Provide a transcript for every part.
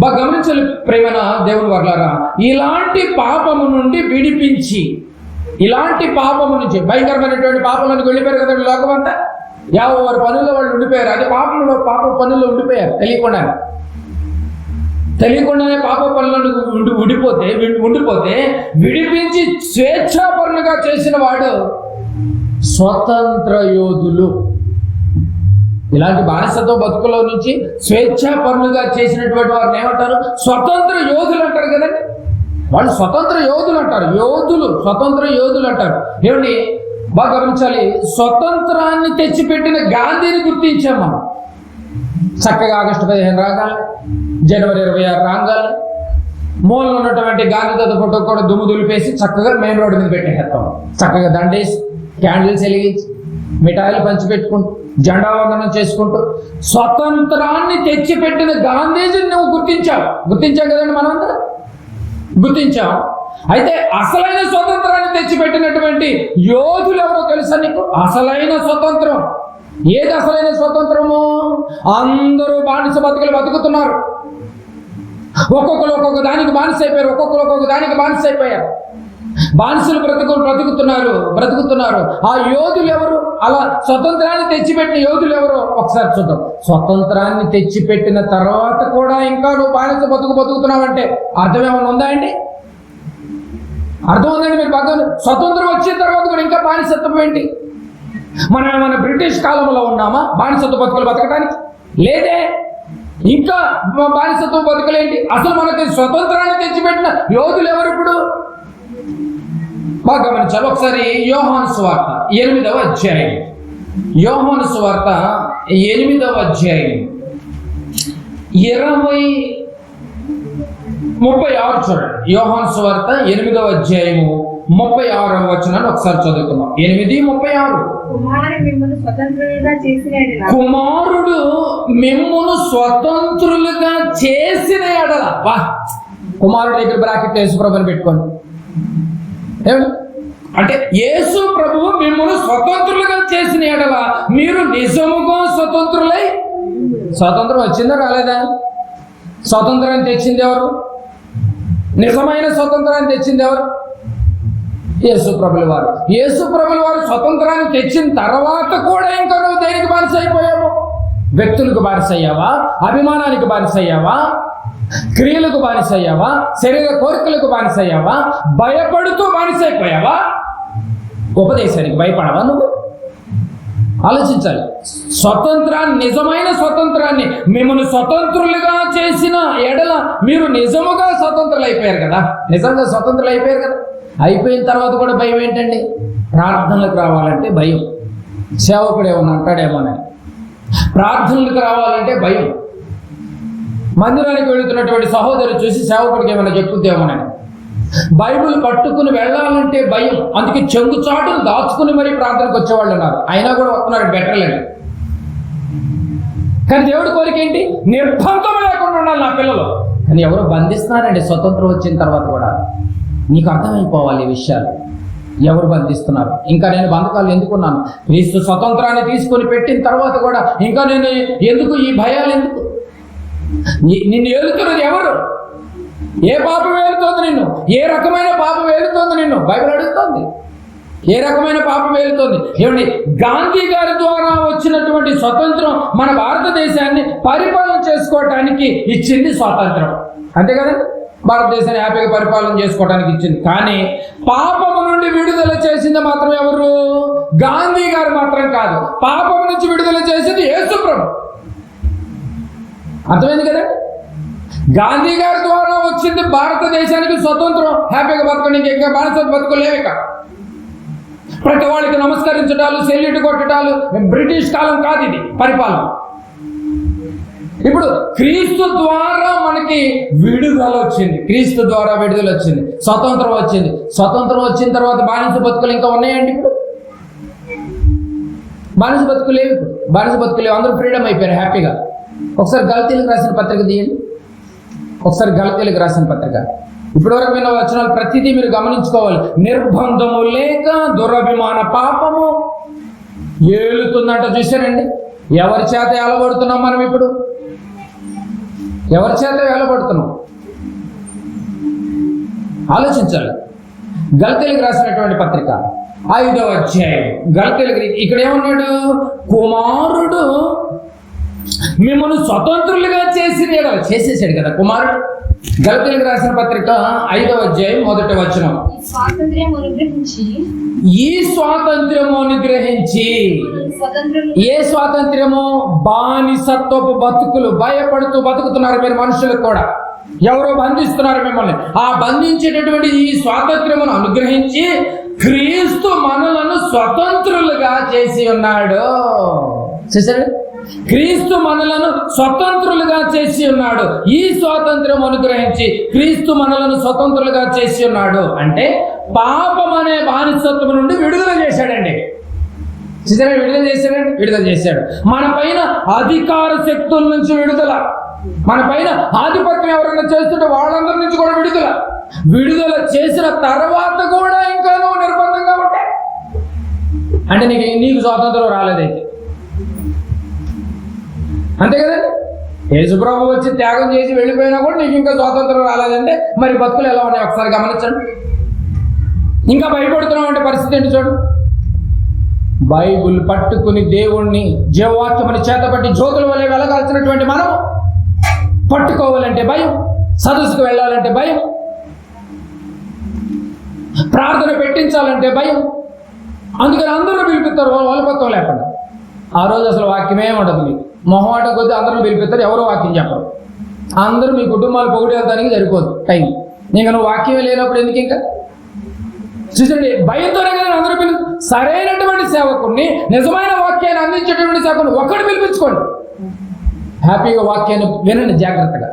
బాగా గమనించాలి ప్రేమన దేవుని వర్లారా, ఇలాంటి పాపము నుండి విడిపించి, ఇలాంటి పాపము నుంచి భయంకరమైనటువంటి పాపంలోకి వెళ్ళిపోయారు కదా లోకం అంతా, వారి పనుల్లో వాళ్ళు ఉండిపోయారు. అదే పాప పనుల్లో ఉండిపోయారు తెలియకుండానే పాప పనులను ఉండిపోతే విడిపించి స్వేచ్ఛాపరులుగా చేసిన వాడు స్వతంత్ర యోధులు. ఇలాంటి బానిసత్వ బతుకులో నుంచి స్వేచ్ఛాపరులుగా చేసినటువంటి వారిని ఏమంటారు? స్వతంత్ర యోధులు అంటారు కదండి. వాళ్ళు స్వతంత్ర యోధులు అంటారు. స్వతంత్ర యోధులు అంటారు. ఏమండి బాగా గమనించాలి, స్వతంత్రాన్ని తెచ్చిపెట్టిన గాంధీని గుర్తించాం మనం. చక్కగా ఆగస్టు 15 రాగాలి, జనవరి 26 రాగాలి, మూలలో ఉన్నటువంటి గాంధీ తాత ఫోటో కూడా దుమ్ము దులిపేసి చక్కగా మెయిన్ రోడ్డు మీద పెట్టేస్తాం. చక్కగా దండేసి, క్యాండిల్స్ వెలిగించి, మిఠాయిలు పంచిపెట్టుకుంటూ, జెండా వందనం చేసుకుంటూ స్వతంత్రాన్ని తెచ్చిపెట్టిన గాంధీజీని నువ్వు గుర్తించాం కదండి. మనందరం గుర్తించాం. అయితే అసలైన స్వతంత్రాన్ని తెచ్చిపెట్టినటువంటి యోధులు ఎవరో తెలుసా నీకు? అసలైన స్వతంత్రం ఏది? అసలైన స్వతంత్రము? అందరూ బానిస బతుకుతున్నారు. ఒక్కొక్కరు ఒక్కొక్క దానికి బానిస అయిపోయారు. బానిసలు బ్రతుకుతున్నారు. ఆ యోధులు ఎవరు? అలా స్వతంత్రాన్ని తెచ్చిపెట్టిన యోధులు ఎవరు? ఒకసారి చూద్దాం. స్వతంత్రాన్ని తెచ్చిపెట్టిన తర్వాత కూడా ఇంకా నువ్వు బానిస బతుకుతున్నావంటే అర్థం ఏమైనా ఉందా అండి? అర్థం ఉందండి మీరు బాగా? స్వతంత్రం వచ్చిన తర్వాత కూడా ఇంకా బానిసత్వం ఏంటి? మన బ్రిటిష్ కాలంలో ఉన్నామా బానిసత్వ బతుకులు బతకడానికి? లేదే. ఇంకా బానిసత్వ బతుకులేంటి? అసలు మనకి స్వతంత్రాన్ని తెచ్చిపెట్టిన యోధులు ఎవరు ఇప్పుడు? బాగా గమనించాలి. ఒకసారి యోహాను సువార్త 8వ అధ్యాయం, యోహాను సువార్త 8వ అధ్యాయం 36 చూడండి. యోహాను సువార్త 8వ అధ్యాయము 36వ వచనాన్ని ఒకసారి చదువుకుందాం. 8:36. కుమారుడు మిమ్మును స్వతంత్రులుగా చేసిన ఎడల. కుమారుడు దగ్గర బ్రాకెట్ యేసు ప్రభుని పెట్టుకోండి. అంటే యేసు ప్రభువు మిమ్మల్ని స్వతంత్రులుగా చేసిన ఎడల మీరు నిజముగా స్వతంత్రులై. స్వతంత్రం వచ్చిందా రాలేదా? స్వతంత్రాన్ని తెచ్చింది ఎవరు? నిజమైన స్వతంత్రాన్ని తెచ్చింది ఎవరు? యేసు ప్రభుల వారు. స్వతంత్రాన్ని తెచ్చిన తర్వాత కూడా ఇంకా నువ్వు దేనికి బానిస అయిపోయావు? వ్యక్తులకు బానిస అయ్యావా? అభిమానానికి బానిస అయ్యావా? క్రియలకు బానిస అయ్యావా? శరీర కోరికలకు బానిస అయ్యావా? భయపడుతూ బానిస అయిపోయావా? ఉపదేశానికి భయపడవా నువ్వు? ఆలోచించాలి. నిజమైన స్వతంత్రాన్ని మిమ్మల్ని స్వతంత్రులుగా చేసిన ఎడల మీరు నిజముగా స్వతంత్రులు అయిపోయారు కదా. నిజంగా స్వతంత్రులు అయిపోయారు కదా. అయిపోయిన తర్వాత కూడా భయం ఏంటండి? ప్రార్థనలకు రావాలంటే భయం. సేవకుడు ఏమన్నా అంటాడేమోనని. ప్రార్థనలకు రావాలంటే భయం. మందిరానికి వెళుతున్నటువంటి సహోదరులు చూసి సేవకుడికి ఏమైనా చెప్పుద్దేమోనని. బైబిల్ పట్టుకుని వెళ్ళాలంటే భయం. అందుకే చెంగుచాటును దాచుకుని మరీ ప్రార్థనకు వచ్చేవాళ్ళు ఉన్నారు. అయినా కూడా వస్తున్నారు బెటర్లేండి. కానీ దేవుడి కోరిక ఏంటి? నిర్బంధం లేకుండా ఉండాలి నా పిల్లలు. కానీ ఎవరు బంధిస్తున్నారండి స్వతంత్రం వచ్చిన తర్వాత కూడా? నీకు అర్థమైపోవాలి ఈ విషయాలు. ఎవరు బంధిస్తున్నారు? ఇంకా నేను బంధకాలు ఎందుకున్నాను? క్రీస్తు స్వతంత్రాన్ని తీసుకొని పెట్టిన తర్వాత కూడా ఇంకా నేను ఎందుకు? ఈ భయాలు ఎందుకు? నిన్ను ఏలుతున్నది ఎవరు? ఏ పాపం ఏలుతోంది నిన్ను? ఏ రకమైన పాపం ఏలుతోంది నిన్ను? బైబిల్ అడుగుతోంది. ఏ రకమైన పాపం ఏలుతోంది? ఏమండి, గాంధీ గారి ద్వారా వచ్చినటువంటి స్వతంత్రం మన భారతదేశాన్ని పరిపాలన చేసుకోవటానికి ఇచ్చింది స్వాతంత్రం. అంతే కదండి. భారతదేశాన్ని హ్యాపీగా పరిపాలన చేసుకోవడానికి ఇచ్చింది. కానీ పాపము నుండి విడుదల చేసింది మాత్రం ఎవరు? గాంధీ గారు మాత్రం కాదు. పాపం నుంచి విడుదల చేసింది యేసు ప్రభు. అర్థమైంది కదా? గాంధీ గారి ద్వారా వచ్చింది భారతదేశానికి స్వతంత్రం. హ్యాపీగా బతకడానికి ఇంకా బానిస బతుకోలేక ప్రతి వాళ్ళకి నమస్కరించటాలు, సెల్యూట్ కొట్టటాలు బ్రిటిష్ కాలం కాదు ఇది పరిపాలన. ఇప్పుడు క్రీస్తు ద్వారా మనకి విడుదల వచ్చింది. క్రీస్తు ద్వారా విడుదల వచ్చింది, స్వతంత్రం వచ్చింది. స్వతంత్రం వచ్చిన తర్వాత బానిస బతుకులు ఇంకా ఉన్నాయండి? ఇప్పుడు బానిస బతుకులేవు. అందరూ ఫ్రీడమ్ అయిపోయారు హ్యాపీగా. ఒకసారి గలతీలకు రాసిన పత్రిక తీయండి. ఇప్పటివరకు విన్న వచనాలు ప్రతిదీ మీరు గమనించుకోవాలి. నిర్బంధము లేక దురభిమాన పాపము ఏలుతుందంట. చూశారండి? ఎవరి చేత ఏలబడుతున్నాం మనం ఇప్పుడు? ఎవరి చేత వేలబడుతున్నావు? ఆలోచించాలి. గలతీయులకు రాసినటువంటి పత్రిక 5వ అధ్యాయం. గలతీయులకు ఇక్కడ ఏమన్నాడు? కుమారుడు మిమ్మల్ని స్వతంత్రులుగా చేసేసాడు కదా కుమారుడు. గలతీయులకు రాసిన పత్రిక 5వ అధ్యాయం 1వ వచనం. ఈ స్వాతంత్ర్యము అనుగ్రహించి. ఏ స్వాతంత్ర్యము? బానిసత్వపు బతుకులు. భయపడుతూ బతుకుతున్నారు మీరు మనుషులకు కూడా. ఎవరో బంధిస్తున్నారు మిమ్మల్ని. ఆ బంధించేటటువంటి ఈ స్వాతంత్ర్యమును అనుగ్రహించి క్రీస్తు మనలను స్వతంత్రులుగా చేసి ఉన్నాడు. చూసారు? క్రీస్తు మనలను స్వతంత్రులుగా చేసి ఉన్నాడు. ఈ స్వాతంత్ర్యం అనుగ్రహించి క్రీస్తు మనలను స్వతంత్రులుగా చేసి ఉన్నాడు అంటే పాపం అనే బానిసత్వం నుండి విడుదల చేశాడండి. విడుదల చేశాడు. మన పైన అధికార శక్తుల నుంచి విడుదల. మన పైన ఆధిపత్యం ఎవరైనా చేస్తుంటే వాళ్ళందరి నుంచి కూడా విడుదల చేసిన తర్వాత కూడా ఇంకా నువ్వు నిర్బంధంగా ఉంటాయి అంటే నీకు స్వాతంత్రం రాలేదైతే. అంతే కదండి. యేసుప్రభు వచ్చి త్యాగం చేసి వెళ్ళిపోయినా కూడా నీకు ఇంకా స్వాతంత్రం రాలేదంటే మరి బతుకులు ఎలా ఉన్నాయి ఒకసారి గమనించండి. ఇంకా భయపడుతున్నావు అంటే పరిస్థితి ఏంటి చూడు. బైబుల్ పట్టుకుని దేవుణ్ణి జీవవాక్యముని చేతపట్టి జ్యోతుల వలె వెలగాల్సినటువంటి మనం పట్టుకోవాలంటే భయం, సదస్సుకు వెళ్ళాలంటే భయం, ప్రార్థన పెట్టించాలంటే భయం. అందుకని అందరూ పిలిపిస్తారు వలపత్వం లేకుండా. ఆ రోజు అసలు వాక్యమే ఉండదు. మీకు మొహమాట కొద్దీ అందరూ పిలిపిస్తారు, ఎవరో వాక్యం చెప్పరు. అందరూ మీ కుటుంబాలు పొగిడేదానికి సరిపోదు టైం. ఇంకా నువ్వు వాక్యమే లేనప్పుడు ఎందుకు? ఇంకా చూసండి, భయంతోనే కదా అందరూ సరైనటువంటి సేవకుడిని, నిజమైన వాక్యాన్ని అందించేటటువంటి సేవకుని ఒక్కడు పిలిపించుకోండి. హ్యాపీగా వాక్యాన్ని వినండి జాగ్రత్తగా.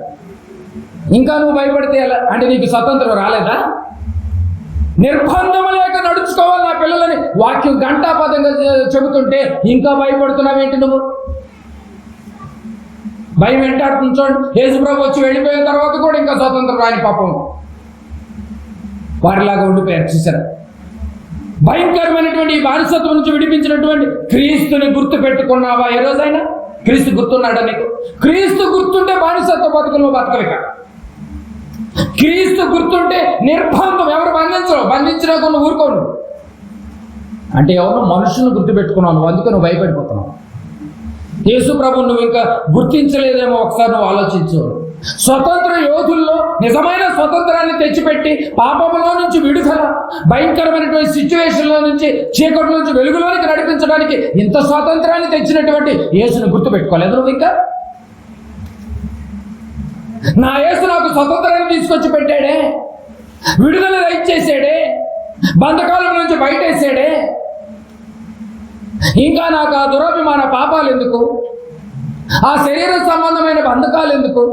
ఇంకా నువ్వు భయపడితే ఎలా అంటే నీకు స్వతంత్రం రాలేదా? నిర్బంధం లేక నడుచుకోవాలి నా పిల్లలని వాక్యం గంటాపదంగా చెబుతుంటే ఇంకా భయపడుతున్నావేంటి నువ్వు? భయం వెంటాడుతుంది చూడండి. యేసుప్రభు వచ్చి వెళ్ళిపోయిన తర్వాత కూడా ఇంకా స్వతంత్రం రాని పాపం వారిలాగా ఉండిపోయారు. చూసారా? భయంకరమైనటువంటి ఈ బానిసత్వం నుంచి విడిపించినటువంటి క్రీస్తుని గుర్తు పెట్టుకున్నావా? ఏ రోజైనా క్రీస్తు గుర్తున్నాడా నీకు? క్రీస్తు గుర్తుంటే బానిసత్వ బతుకులు బతకవిక. క్రీస్తు గుర్తుంటే నిర్బంధం. ఎవరు బంధించినా కొన్ని ఊరుకోను అంటే ఎవరు మనుషులను గుర్తుపెట్టుకున్నావు, అందుకే నువ్వు భయపడిపోతున్నావు. యేసు ప్రభు నువ్వు ఇంకా గుర్తించలేదేమో ఒకసారి నువ్వు ఆలోచించు. స్వతంత్ర యోధుల్లో నిజమైన స్వతంత్రాన్ని తెచ్చిపెట్టి పాపంలో నుంచి విడుదల, భయంకరమైనటువంటి సిచ్యువేషన్లో నుంచి చీకటి నుంచి వెలుగులోనికి నడిపించడానికి ఇంత స్వాతంత్రాన్ని తెచ్చినటువంటి యేసుని గుర్తుపెట్టుకోలేదు నువ్వు ఇంకా? నా యేసు నాకు స్వతంత్రాన్ని తీసుకొచ్చి పెట్టాడే, విడుదల ఇచ్చేసాడే, బంధకాల నుంచి బయటేసాడే, ఇంకా నాకు ఆ దురభిమాన పాపాలు ఎందుకు? ఆ శరీర సంబంధమైన బంధకాలు ఎందుకు?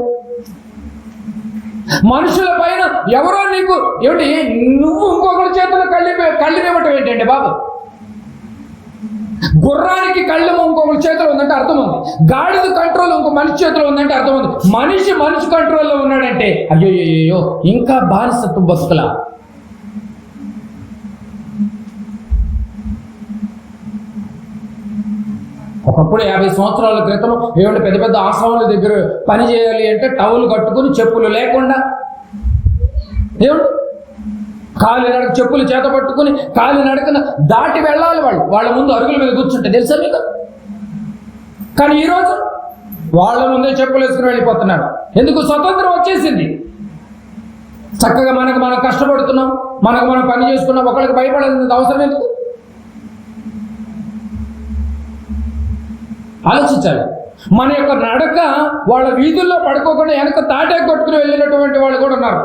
మనుషుల పైన ఎవరో నీకు ఏమిటి, నువ్వు ఇంకొకరి చేతులు కళ్ళివ్వటం ఏంటండి బాబు? గుర్రానికి కళ్ళెము ఇంకొకరి చేతిలో ఉందంటే అర్థం ఉంది. గాడిద కంట్రోల్ ఇంకో మనిషి చేతిలో ఉందంటే అర్థం ఉంది. మనిషి కంట్రోల్లో ఉన్నాడంటే అయ్యో ఇంకా బానిసత్వం బతుకులా. ఒకప్పుడు 50 సంవత్సరాల క్రితం ఏమంటే పెద్ద పెద్ద ఆశ్రమాల దగ్గర పని చేయాలి అంటే టవల్ కట్టుకుని చెప్పులు లేకుండా ఏమంటే కాలినడక చెప్పులు చేత పట్టుకుని కాలినడకన దాటి వెళ్ళాలి. వాళ్ళ ముందు అరుగుల మీద కూర్చుంటే తెలుసా మీకు? కానీ ఈరోజు వాళ్ళ ముందే చెప్పులు వేసుకుని వెళ్ళిపోతున్నారు. ఎందుకు? స్వతంత్రం వచ్చేసింది. చక్కగా మనం కష్టపడుతున్నాం, మనం పని చేసుకున్నాం, ఒకళ్ళకి భయపడాల్సింది అవసరం ఎందుకు? ఆలోచించాలి. మన యొక్క నడక వాళ్ళ వీధుల్లో పడుకోకుండా వెనక తాటే కొట్టుకుని వెళ్ళినటువంటి వాళ్ళు కూడా ఉన్నారు.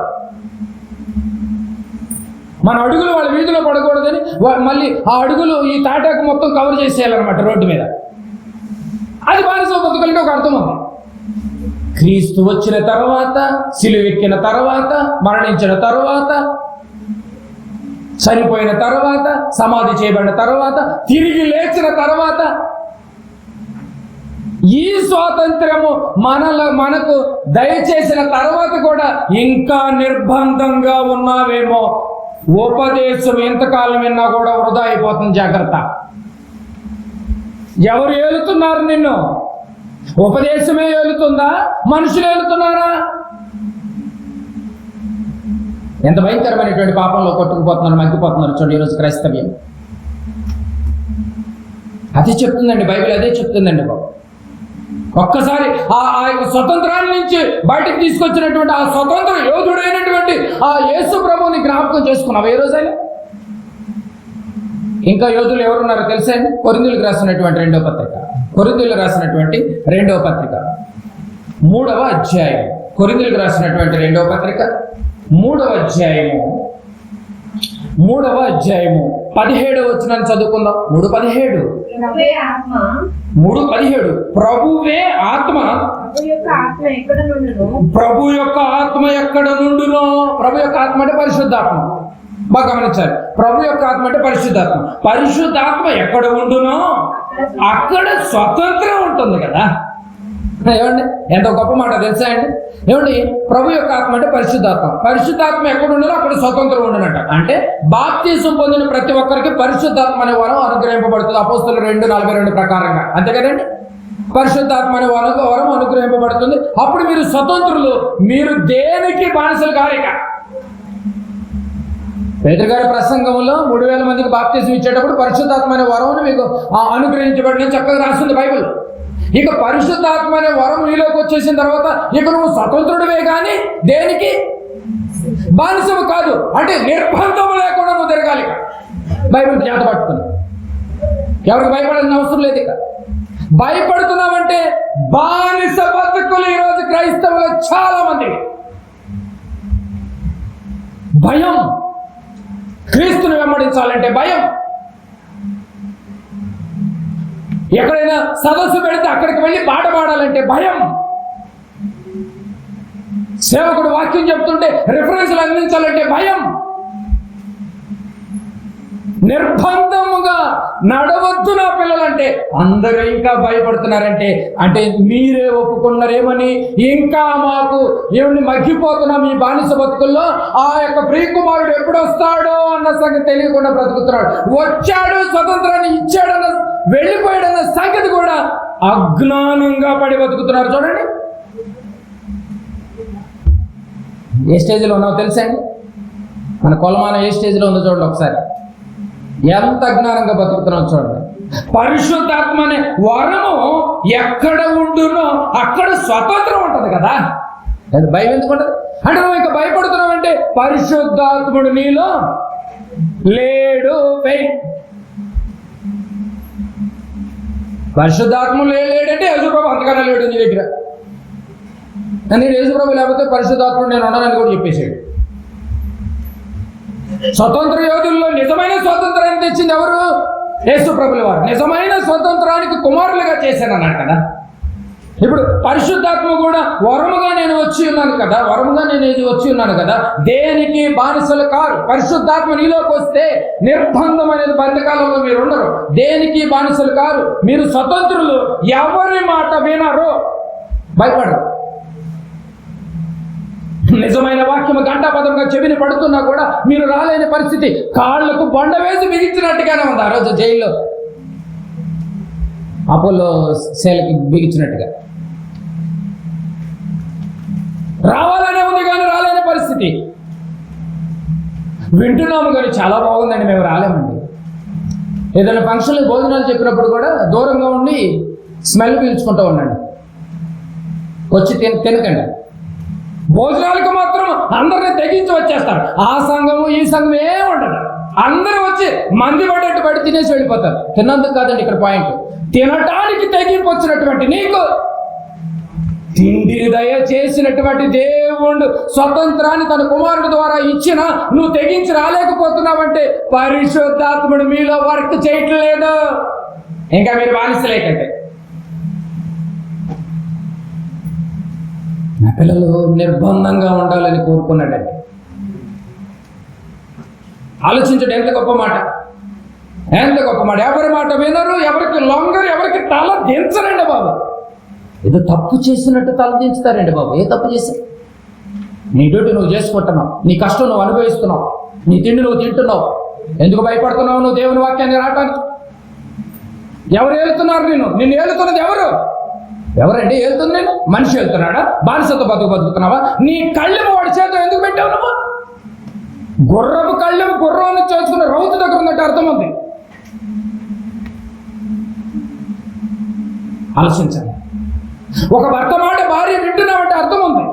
మన అడుగులు వాళ్ళ వీధిలో పడకూడదని మళ్ళీ ఆ అడుగులు ఈ తాటాకు మొత్తం కవర్ చేసేయాలన్నమాట రోడ్డు మీద. అది బానిస బతుకులంటే ఒక అర్థం ఉంది. క్రీస్తు వచ్చిన తర్వాత, సిలువెక్కిన తర్వాత, మరణించిన తర్వాత, చనిపోయిన తర్వాత, సమాధి చేయబడిన తర్వాత, తిరిగి లేచిన తర్వాత ఈ స్వాతంత్ర్యము మనకు దయచేసిన తర్వాత కూడా ఇంకా నిర్బంధంగా ఉన్నావేమో. ఉపదేశం ఎంతకాలం విన్నా కూడా వృధా అయిపోతుంది. జాగ్రత్త. ఎవరు ఏలుతున్నారు నిన్ను? ఉపదేశమే ఏలుతుందా, మనుషులు ఏలుతున్నారా? ఎంత భయంకరమైనటువంటి పాపంలో కొట్టుకుపోతున్నారు, మగ్గిపోతున్నారు చూడండి ఈరోజు క్రైస్తవ్యం. అదే చెప్తుందండి బైబిల్, అదే చెప్తుందండి బాబు. ఒక్కసారి ఆ యొక్క స్వతంత్రాన్ని నుంచి బయటకు తీసుకొచ్చినటువంటి ఆ స్వతంత్ర యోధుడైనటువంటి ఆ యేసు ప్రభువుని జ్ఞాపకం చేసుకున్నావు ఏ రోజైనా? ఇంకా యోధులు ఎవరున్నారో తెలుసా? కొరింథీయులకు రాసినటువంటి 2వ పత్రిక, కొరింథీయులకు రాసినటువంటి 2వ పత్రిక 3వ అధ్యాయం, కొరింథీయులకు రాసినటువంటి 2వ పత్రిక 3వ అధ్యాయము 17వ వచనాన్ని చదువుకుందాం. 3:17 ప్రభువే ఆత్మ, ప్రభు యొక్క ఆత్మ ఎక్కడ నుండునో. ప్రభు యొక్క ఆత్మ అంటే పరిశుద్ధాత్మ. బాగా గమనించాలి, ప్రభు యొక్క ఆత్మ అంటే పరిశుద్ధాత్మ. పరిశుద్ధాత్మ ఎక్కడ ఉండునో అక్కడ స్వతంత్రం ఉంటుంది కదా. ఏమండి, ఎంత గొప్ప మాట తెలుసా అండి? ఏమండి, ప్రభు యొక్క ఆత్మ అంటే పరిశుద్ధాత్మ. పరిశుద్ధాత్మ ఎక్కడ ఉండదో అక్కడ స్వతంత్రం ఉండనట. అంటే బాప్తిసం పొందిన ప్రతి ఒక్కరికి పరిశుద్ధాత్మ అనే వరం అనుగ్రహింపబడుతుంది అపోస్తలుల 2:42 ప్రకారంగా. అంతే కదండి, పరిశుద్ధాత్మ అనే వరం అనుగ్రహింపబడుతుంది. అప్పుడు మీరు స్వతంత్రులు, మీరు దేనికి బానిసలు కారిక. పేతురు గారి ప్రసంగంలో 3000 మందికి బాప్తిసం ఇచ్చేటప్పుడు పరిశుద్ధాత్మ అనే వరం మీకు అనుగ్రహించబడిన చక్కగా రాస్తుంది బైబిల్. ఇక పరిశుద్ధాత్మ అనే వరం నీలోకి వచ్చేసిన తర్వాత ఇక నువ్వు స్వతంత్రుడివే కానీ దేనికి బానిసము కాదు. అంటే నిర్బంధం లేకుండా నువ్వు తిరగాలి. బైబిల్ జ్ఞాత పట్టుకుని ఎవరికి భయపడాల్సిన అవసరం లేదు. ఇక భయపడుతున్నామంటే బానిస బతుకులు ఈరోజు క్రైస్తవులు చాలా మంది. భయం, క్రీస్తుని వెంబడించాలంటే భయం. ఎక్కడైనా సదస్సు పెడితే అక్కడికి వెళ్ళి పాట పాడాలంటే భయం. సేవకుడు వాక్యం చెప్తుంటే రిఫరెన్స్లు అందించాలంటే భయం. నిర్బంధముగా నడవద్దు నా పిల్లలంటే అందరూ ఇంకా భయపడుతున్నారంటే అంటే మీరే ఒప్పుకున్నారేమని ఇంకా మాకు ఏమిటి మగ్గిపోతున్నాం ఈ బానిస బతుకుల్లో. ఆ యొక్క ప్రియకుమారుడు ఎప్పుడు వస్తాడో అన్న సంగతి తెలియకుండా బ్రతుకుతున్నాడు. వచ్చాడు, స్వతంత్రాన్ని ఇచ్చాడన్న, వెళ్ళిపోయాడన్న సంగతి కూడా అజ్ఞానంగా పడి బతుకుతున్నారు. చూడండి ఏ స్టేజ్లో ఉన్నావు తెలుసా అండి? మన కొలమానం ఏ స్టేజ్లో ఉందో చూడండి ఒకసారి. ఎంత అజ్ఞానంగా బతుకుతున్నాం చూడండి. పరిశుద్ధాత్మ అనే వరము ఎక్కడ ఉండునో అక్కడ స్వతంత్రం ఉంటుంది కదా. అది భయం ఎందుకు ఉంటుంది అంటే నువ్వు ఇంకా భయపడుతున్నావు అంటే పరిశుద్ధాత్ముడు నీలో లేడు. పరిశుద్ధాత్ముడు లేడంటే యేసుప్రభు అంతకన్నా లేడు నీ దగ్గర. నేను యేసుప్రభు లేకపోతే పరిశుద్ధాత్ముడు నేను ఉండనని కూడా చెప్పేశాడు. స్వతంత్ర యోధుల్లో నిజమైన స్వతంత్రాన్ని తెచ్చింది ఎవరు? యేసుప్రభుల వారు. నిజమైన స్వతంత్రానికి కుమారులుగా చేశానన్నాడు కదా. ఇప్పుడు పరిశుద్ధాత్మ కూడా వరముగా నేను వచ్చి ఉన్నాను కదా, వరముగా నేను వచ్చి ఉన్నాను కదా. దేనికి బానిసలు కారు. పరిశుద్ధాత్మ నీలోకి వస్తే నిర్బంధం అనేది బంధకాలంలో మీరు ఉండరు. దేనికి బానిసలు కారు, మీరు స్వతంత్రులు. ఎవరి మాట వినరు, భయపడరు. నిజమైన వాక్యము గంటాపదంగా చెవిని పడుతున్నా కూడా మీరు రాలేని పరిస్థితి. కాళ్లకు బండ వేసి బిగించినట్టుగానే ఉంది ఆ రోజు జైల్లో అపోలో సేలకి బిగించినట్టుగా. రావాలనే ఉంది కానీ రాలేని పరిస్థితి. వింటున్నాము కానీ చాలా బాగుందండి, మేము రాలేమండి. ఏదైనా ఫంక్షన్లో భోజనాలు చెప్పినప్పుడు కూడా దూరంగా ఉండి స్మెల్ పీల్చుకుంటూ ఉండండి, వచ్చి తినకండి. భోజనాలకు మాత్రం అందరిని తెగించి వచ్చేస్తారు. ఆ సంఘము ఈ సంఘం ఏమి ఉండదు. అందరూ వచ్చి మంది పడేట్టు పడి తినేసి వెళ్ళిపోతారు. తిన్నందుకు కాదండి ఇక్కడ పాయింట్. తినటానికి తెగింపు వచ్చినటువంటి నీకు తిండిని దయచేసినటువంటి దేవుడు స్వతంత్రాన్ని తన కుమారుడు ద్వారా ఇచ్చిన నువ్వు తెగించి రాలేకపోతున్నావంటే పరిశుద్ధాత్ముడు మీలో వర్క్ చేయటం లేదు. ఇంకా మీరు బానిసలేకంటే. నా పిల్లలు నిర్బంధంగా ఉండాలని కోరుకున్నాడండి. ఆలోచించడం ఎంత గొప్ప మాట, ఎంత గొప్ప మాట. ఎవరి మాట వినరు, ఎవరికి లొంగరు, ఎవరికి తల దించరండి బాబు. ఏదో తప్పు చేసినట్టు తల దించుతారండి బాబు. ఏ తప్పు చేశారు? నీ డ్యూటీ నువ్వు చేసుకుంటున్నావు, నీ కష్టం నువ్వు అనుభవిస్తున్నావు, నీ తిండి నువ్వు తింటున్నావు. ఎందుకు భయపడుతున్నావు నువ్వు దేవుని వాక్యాన్ని రావటానికి? ఎవరు ఏలుతున్నారు? నిన్ను ఏలుతున్నది ఎవరు? ఎవరండి వెళ్తుంది? నేను మనిషి వెళ్తున్నాడా? బానిసతో బతుకుతున్నావా? నీ కళ్ళెము వాడి చేత ఎందుకు పెట్టావు నువ్వు? గుర్రపు కళ్ళెము గుర్రాన్ని చేసుకున్న రౌతు దగ్గర ఉన్నట్టు అర్థం ఉంది. ఆలోచించాలి. ఒక భర్త మాట భార్య వింటున్నామంటే అర్థం ఉంది.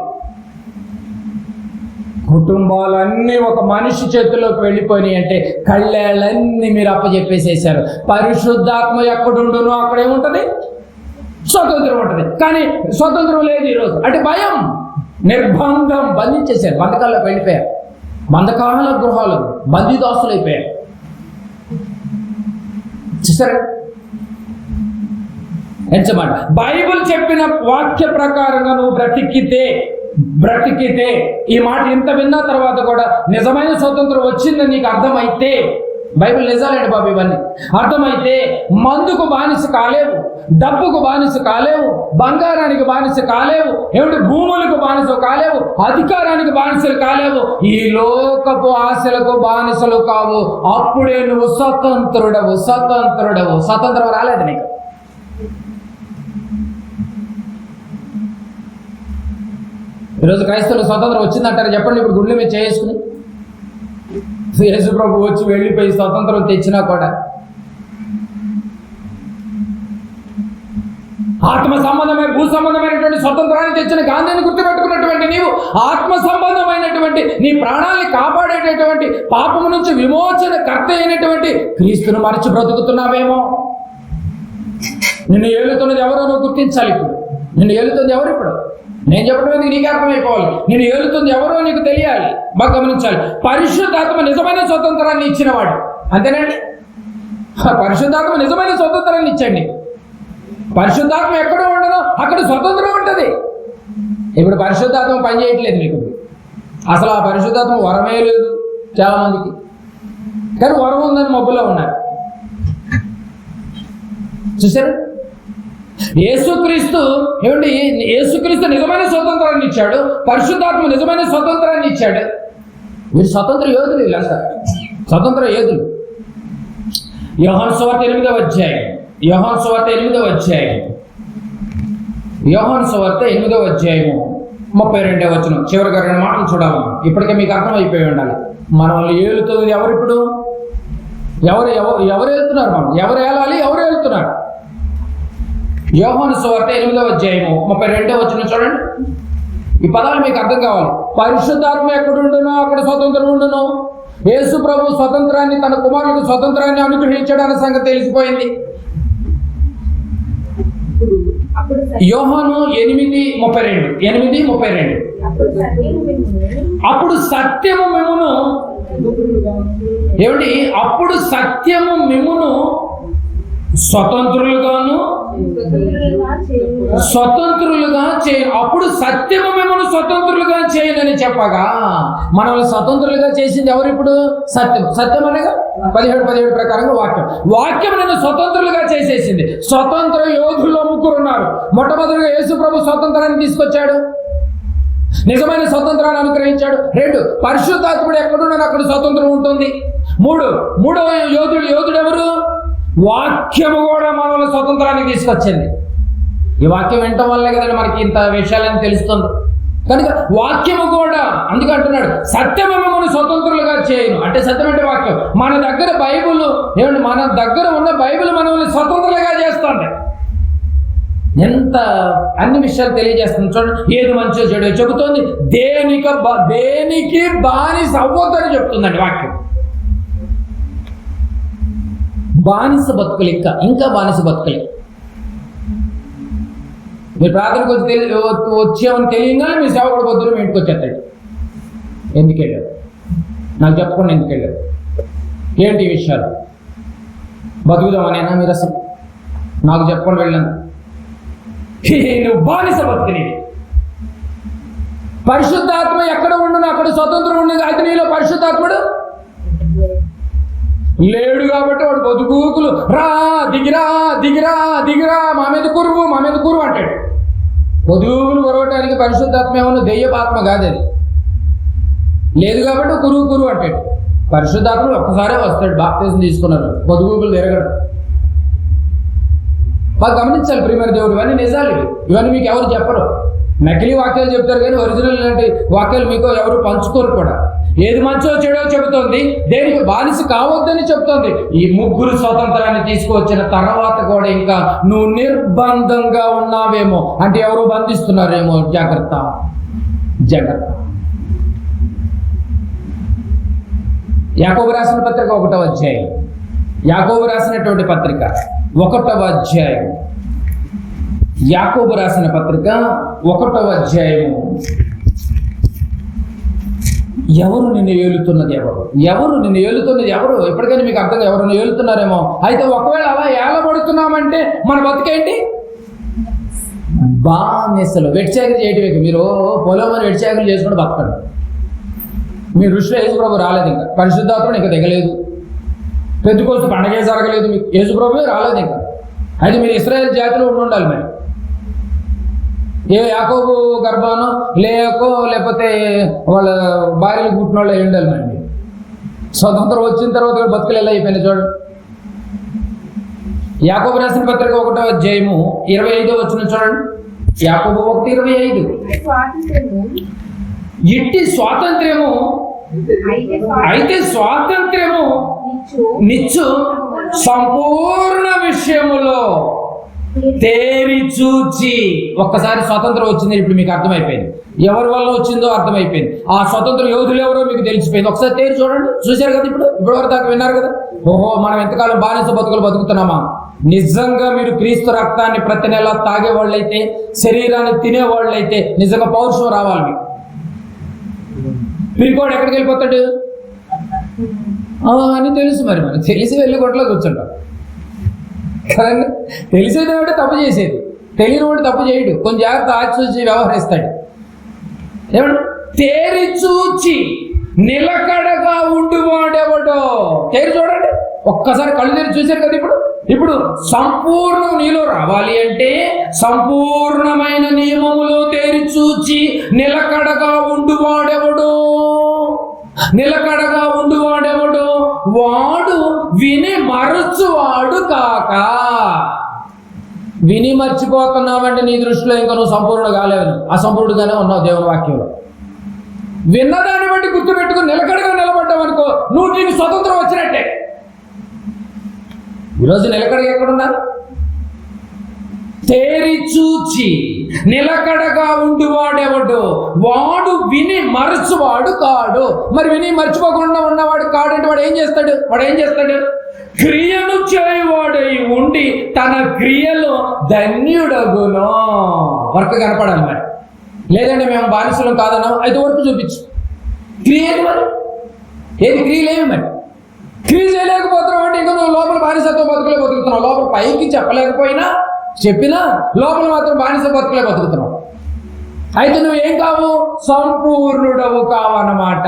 కుటుంబాలన్నీ ఒక మనిషి చేతిలోకి వెళ్ళిపోయినాయి అంటే కళ్ళేళ్ళన్నీ మీరు అప్పచెప్పేసేసారు. పరిశుద్ధాత్మ ఎక్కడుండునో అక్కడేముంటుంది? స్వతంత్రం ఉంటుంది. కానీ స్వతంత్రం లేదు ఈరోజు. అంటే భయం, నిర్బంధం, బంధించేశారు. బంధకాల్లోకి వెళ్ళిపోయారు. బంధకాల గృహాలు బందీదాసులు అయిపోయారు. చూసారా ఎంచమాట? బైబిల్ చెప్పిన వాక్య ప్రకారంగా నువ్వు బ్రతికితే ఈ మాట ఇంత విన్న తర్వాత కూడా నిజమైన స్వతంత్రం వచ్చిందని నీకు అర్థమైతే, బైబిల్ నిజాలండి బాబు, ఇవన్నీ అర్థమైతే మందుకు బానిస కాలేవు, డబ్బుకు బానిస కాలేవు, బంగారానికి బానిస కాలేవు, భూములకు బానిస కాలేవు, అధికారానికి బానిసలు కాలేవు, ఈ లోకపు ఆశలకు బానిసలు కావు. అప్పుడే నువ్వు స్వతంత్రుడవు. స్వతంత్రం రాలేదు నీకు. ఈరోజు క్రైస్తవులకు స్వతంత్రం వచ్చిందంటారు చెప్పండి. ఇప్పుడు గుండె మీద చేసుకుని యేసు ప్రభు వచ్చి వెళ్ళిపోయి స్వతంత్రం తెచ్చినా కూడా ఆత్మ సంబంధమైన భూ సంబంధమైనటువంటి స్వతంత్రాన్ని తెచ్చిన గాంధీని గుర్తుపెట్టుకున్నటువంటి నీవు ఆత్మ సంబంధమైనటువంటి నీ ప్రాణాన్ని కాపాడేటటువంటి పాపము నుంచి విమోచన కర్త అయినటువంటి క్రీస్తును మరిచి బ్రతుకుతున్నావేమో. నిన్ను ఏలుతున్నది ఎవరో నువ్వు గుర్తించాలి. ఇప్పుడు నిన్ను ఏలుతుంది ఎవరు? ఇప్పుడు నేను చెప్పడం నీకు అర్థమైపోవాలి. నేను ఏలుతుంది ఎవరో నీకు తెలియాలి. బాగా గమనించాలి. పరిశుద్ధాత్మ నిజమైన స్వతంత్రాన్ని ఇచ్చినవాడు. అంతేనండి. పరిశుద్ధాత్మ నిజమైన స్వతంత్రాన్ని ఇచ్చండి. పరిశుద్ధాత్మ ఎక్కడ ఉండదో అక్కడ స్వతంత్రం ఉంటుంది. ఇప్పుడు పరిశుద్ధాత్మ పనిచేయట్లేదు మీకు. అసలు ఆ పరిశుద్ధాత్మ వరమే లేదు చాలా మందికి. కానీ వరం ఉందని మబ్బులో ఉన్నారు. చూసారు? యేసుక్రీస్తు నిజమైన స్వతంత్రాన్ని ఇచ్చాడు. పరిశుద్ధాత్మ నిజమైన స్వతంత్రాన్ని ఇచ్చాడు. మీరు స్వతంత్ర యోధులు. ఇలా సార్ స్వతంత్ర యోధులు. యోహాను సువార్త 8వ అధ్యాయం 32వ వచనం చివరిగా 2 మాటలు చూడాలి. ఇప్పటికే మీకు అర్థమైపోయి ఉండాలి. మనల్ని ఏలుతుంది ఎవరు? ఇప్పుడు ఎవరు వెళ్తున్నారు? మనం ఎవరు ఏలాలి? ఎవరు వెళ్తున్నారు? యోహాను సువార్త 8వ అధ్యాయం 32వ వచనం చూడండి. ఈ పదాలు మీకు అర్థం కావాలి. పరిశుద్ధాత్మ ఎక్కడుండునో అక్కడ స్వతంత్రం ఉండును. యేసు ప్రభు స్వతంత్రాన్ని, తన కుమారులకు స్వతంత్రాన్ని అనుగ్రహించడానికి సంగతి తెలిసిపోయింది. యోహాను 8:32 అప్పుడు సత్యము మిమ్మును అప్పుడు సత్యము మిమ్మును స్వతంత్రులుగా చేయను. అప్పుడు సత్యము మిమ్మల్ని స్వతంత్రులుగా చేయనని చెప్పగా మనల్ని స్వతంత్రులుగా చేసింది ఎవరు? ఇప్పుడు సత్యం అనగా 17 ప్రకారంగా వాక్యం నన్ను స్వతంత్రులుగా చేసేసింది. స్వతంత్ర యోధుల్లో 3 ఉన్నారు. మొట్టమొదటిగా యేసు ప్రభు స్వతంత్రాన్ని తీసుకొచ్చాడు, నిజమైన స్వతంత్రాన్ని అనుగ్రహించాడు. 2 పరిశుద్ధాత్ముడు ఎక్కడున్నాడు అక్కడ స్వతంత్రం ఉంటుంది. మూడవ యోధుడు ఎవరు? వాక్యము కూడా మనల్ని స్వతంత్రానికి తీసుకొచ్చింది. ఈ వాక్యం వినటం వల్లే కదండి మనకి ఇంత విషయాలని తెలుస్తుంది. కనుక వాక్యము కూడా అందుకే అంటున్నాడు సత్యము మిమ్మల్ని స్వతంత్రులుగా చేయను. అంటే సత్యం అంటే వాక్యం. మన దగ్గర ఉన్న బైబిల్ మనల్ని స్వతంత్రులుగా చేస్తుంది. ఎంత అన్ని విషయాలు తెలియజేస్తుంది చూడండి. ఏది మంచో చెడు చెబుతోంది. దేనికి బానిస అవ్వద్దని చెప్తుందండి వాక్యం. బానిస బతుకులు ఇంకా బానిస బతుకులే. మీరు ప్రార్థనకు వచ్చామని తెలియగానే మీ సేవకుడు పొద్దున మీ ఇంటికి వచ్చేస్తాడు. ఎందుకు వెళ్ళారు? నాకు చెప్పకుండా ఎందుకు వెళ్ళారు? ఏంటి విషయాలు? బతుకుదామనేనా మీరు? అసలు నాకు చెప్పకుండా వెళ్ళాను. నువ్వు బానిస బతుకుని. పరిశుద్ధాత్మ ఎక్కడ ఉండును అక్కడ స్వతంత్రం ఉండదు. అయితే నీలో పరిశుద్ధాత్ముడు లేడు కాబట్టి వాడు బతుకులు దిగిరా మా మీద కురువు అంటాడు. బతుకులు కొరవటానికి పరిశుద్ధాత్మ ఏమన్నా దెయ్యపాత్మ కాదు. అది లేదు కాబట్టి కురువు అంటాడు. పరిశుద్ధాత్మ ఒక్కసారే వస్తాడు. బాప్తిజం తీసుకున్నారు, బతుకులు తిరగడు. బాగా గమనించాలి ప్రియమైన దేవుడు, ఇవన్నీ నిజాలు, ఇవన్నీ మీకు ఎవరు చెప్పరు. నకిలీ వాక్యాలు చెప్తారు కానీ ఒరిజినల్ లాంటి వాక్యాలు మీకు ఎవరు పంచుకోరు కూడా. ఏది మంచో చెడో చెబుతోంది, దేనికి బానిస కావద్దని చెప్తోంది. ఈ ముగ్గురు స్వాతంత్రాన్ని తీసుకువచ్చిన తర్వాత కూడా ఇంకా నువ్వు నిర్బంధంగా ఉన్నావేమో, అంటే ఎవరు బంధిస్తున్నారేమో, జాగ్రత్త జాగ్రత్త. యాకోబు రాసిన పత్రిక 1వ అధ్యాయం, యాకోబు రాసినటువంటి పత్రిక 1వ అధ్యాయం, యాకోబు రాసిన పత్రిక 1వ అధ్యాయము. ఎవరు నిన్ను ఏలుతున్నది ఎవరు? ఎవరు నిన్ను ఏలుతున్నది ఎవరు? ఎప్పటికైనా మీకు అర్థంగా ఎవరు ఏలుతున్నారేమో. అయితే ఒకవేళ అలా ఏలబడుతున్నామంటే మన బతుకేంటి? బానిసలు. వెట్చాకరి చేయటమే. మీరు పొలమని వెట్చాకలు చేసుకుని బతకండి. మీ ఋషిలో యేసుప్రభు రాలేదు, ఇంకా పరిశుద్ధాత్మ ఇంకా దిగలేదు, పెద్దకోసం పండగే జరగలేదు, మీకు యేసుప్రభు రాలేదు ఇంకా. అయితే మీరు ఇశ్రాయేల్ జాతిలో ఉండాలి. మరి ఏ యాకోబు గర్భానో లేకపోతే వాళ్ళ భార్యలు పుట్టిన వాళ్ళు ఉండాలి. మరి స్వతంత్రం వచ్చిన తర్వాత బతుకులు ఎలా అయిపోయినాయి చూడండి. యాకోబు రాసిన పత్రిక 1వ అధ్యాయము 25వ వచనం చూడండి. యాకోబు 1:25. ఇట్టి స్వాతంత్ర్యము అయితే స్వాతంత్ర్యము నిచ్చు సంపూర్ణ విషయములో తేరి చూచి. ఒక్కసారి స్వతంత్రం వచ్చింది, ఇప్పుడు మీకు అర్థమైపోయింది. ఎవరి వల్ల వచ్చిందో అర్థమైపోయింది. ఆ స్వతంత్ర యోధులు ఎవరో మీకు తెలిసిపోయింది. ఒకసారి తేరి చూడండి. చూశారు కదా, ఇప్పుడు వరకు దాకా విన్నారు కదా. ఓహో, మనం ఎంతకాలం బానిస బతుకులు బతుకుతున్నామా? నిజంగా మీరు క్రీస్తు రక్తాన్ని ప్రతి నెల తాగేవాళ్ళైతే, శరీరాన్ని తినేవాళ్ళైతే నిజంగా పౌరుషం రావాలి మీకు. పిరికోడు ఎక్కడికి వెళ్ళిపోతాడు అని తెలుసు. మరి తెలిసి వెళ్ళి గొంటలో కూర్చుంటాం కదండి. తెలిసేదేమంటే తప్పు చేసేది, తెలియని వాడు తప్పు చేయడు. కొంచెం జాగ్రత్త ఆచిచూచి వ్యవహరిస్తాడు. ఏమంటే తేరి చూచి నిలకడగా ఉండువాడెవడో. తేరి చూడండి, ఒక్కసారి కళ్ళు తెరి చూశారు కదా. ఇప్పుడు సంపూర్ణం నీలో రావాలి అంటే సంపూర్ణమైన నియమములో తేరి చూచి నిలకడగా ఉండువాడెవడో. నిలకడగా ఉండువాడెవడో వాడు విని మరచువాడు కాక. విని మర్చిపోతున్నావంటే నీ దృష్టిలో ఇంకా నువ్వు సంపూర్ణ కాలేవు, అసంపూర్ణగానే ఉన్నావు దేవుని వాక్యంలో. విన్నదాన్ని బట్టి గుర్తుపెట్టుకుని నిలకడగా నిలబడ్డావు అనుకో, నువ్వు నీకు స్వతంత్రం వచ్చినట్టే. ఈరోజు నిలకడగా ఎక్కడున్నారు? తేరి చూచి నిలకడగా ఉండువాడెవడు వాడు విని మరచువాడు కాడు. మరి విని మర్చిపోకుండా ఉన్నవాడు కాడంటే వాడు ఏం చేస్తాడు? క్రియను చేయవాడై ఉండి తన క్రియలో ధన్యుడగును. వర్క్ కనపడాలి. మరి లేదంటే మేము బానిసలం కాదన్నాం, అయితే వర్క్ చూపించు. క్రియ ఏది? మరి ఏది క్రియలేమి? మరి క్రియ చేయలేకపోతున్నావు అంటే ఇంకా నువ్వు లోపల బానిసత్వం బతుకుతున్నావు. లోపల పైకి చెప్పినా లోపల మాత్రం బానిస బతుకులే బతుకుతున్నావు. అయితే నువ్వు ఏం కావు? సంపూర్ణుడవు కావన్నమాట.